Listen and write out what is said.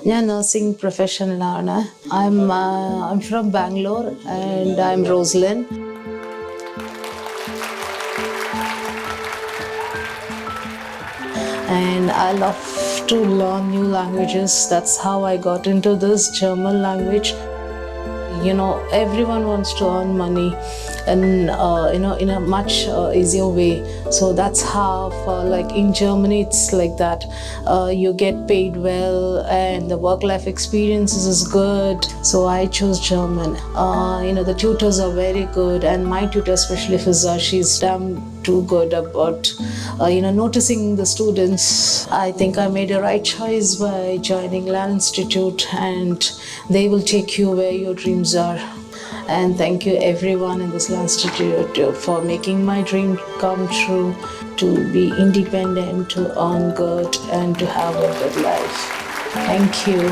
ഞാൻ nursing professional. I'm from Bangalore and I'm Roslin. And I love to learn new languages. That's how I got into this German language. You know, everyone wants to earn money and in a much easier way. So that's how like in Germany it's like that. You get paid well and the work life experiences is good. So I chose German. The tutors are very good, and my tutor, especially Fizza, she's damn too good about noticing the students. I think I made a right choice by joining Lanstitut, and they will take you where your dreams are. And thank you everyone in this Lanstitut for making my dream come true, to be independent, to earn good, and to have a good life. Thank you.